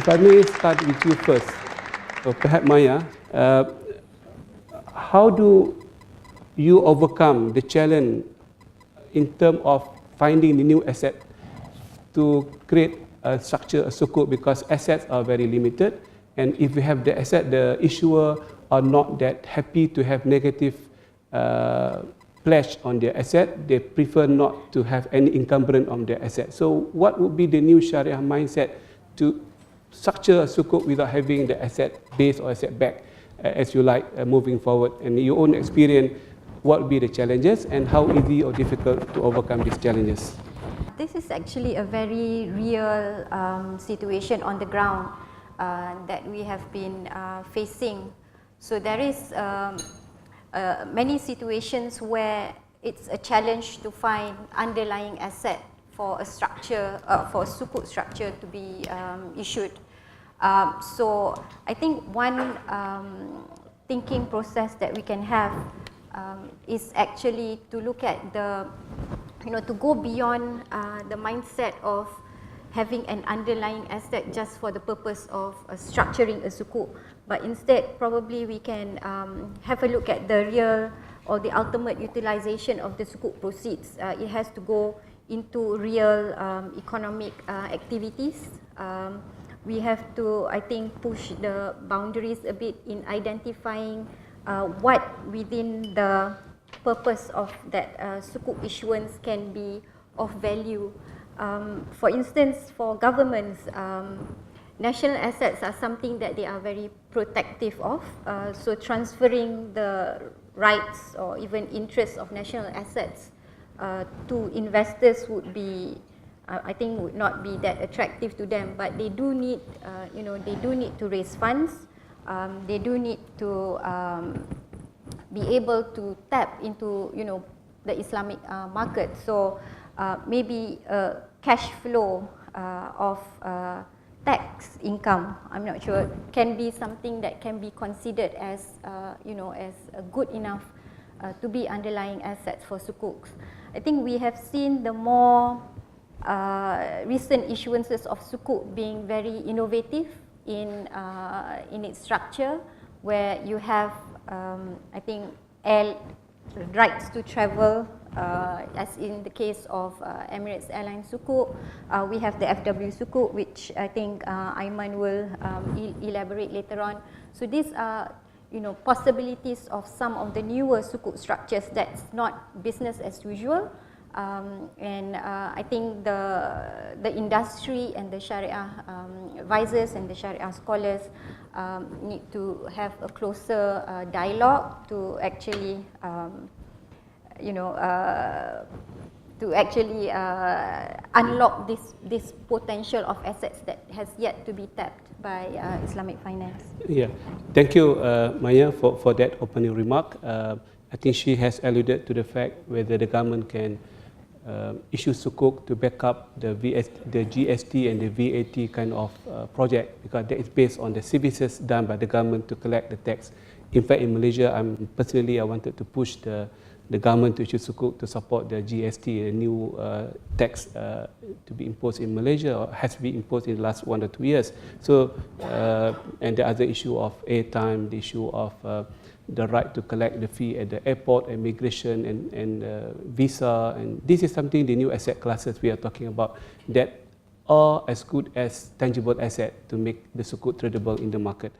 If I may start with you first, or perhaps Maya, how do you overcome the challenge in terms of finding the new asset to create a structure, a sukuk, because assets are very limited, and if we have the asset, the issuer are not that happy to have negative pledge on their asset. They prefer not to have any encumbrance on their asset. So what would be the new Sharia mindset to structure a sukuk without having the asset base or asset back, as you like, moving forward? And your own experience, what would be the challenges and how easy or difficult to overcome these challenges? This is actually a very real situation on the ground that we have been facing. So there is many situations where it's a challenge to find underlying asset for a structure, for a sukuk structure to be issued. So I think one thinking process that we can have is actually to look at the, to go beyond the mindset of having an underlying asset just for the purpose of structuring a sukuk, but instead probably we can have a look at the real or the ultimate utilization of the sukuk proceeds. It has to go into real economic activities. We have to, I think, push the boundaries a bit in identifying what within the purpose of that sukuk issuance can be of value. For instance, for governments, national assets are something that they are very protective of. So transferring the rights or even interests of national assets to investors would be, I think, would not be that attractive to them. But they do need, they do need to raise funds. They do need to be able to tap into, the Islamic market. So maybe a cash flow of tax income, I'm not sure, can be something that can be considered as, as good enough to be underlying assets for sukuks. I think we have seen the more recent issuances of sukuk being very innovative in its structure, where you have, I think, rights to travel, as in the case of Emirates Airline Sukuk. We have the FW Sukuk, which I think Aiman will elaborate later on. So these are, possibilities of some of the newer sukuk structures that's not business as usual. And I think the industry and the Sharia advisors and the Sharia scholars need to have a closer dialogue to actually, unlock this potential of assets that has yet to be tapped by Islamic finance. Yeah, thank you, Maya, for that opening remark. I think she has alluded to the fact whether the government can issue sukuk to back up the GST and the VAT kind of project, because that is based on the services done by the government to collect the tax. In fact, in Malaysia, I wanted to push the government to issue sukuk to support the GST, a new tax to be imposed in Malaysia, or has been imposed in the last 1 or 2 years. So, and the other issue of airtime, the issue of the right to collect the fee at the airport, immigration, and visa, and this is something, the new asset classes we are talking about, that are as good as tangible asset to make the sukuk tradable in the market.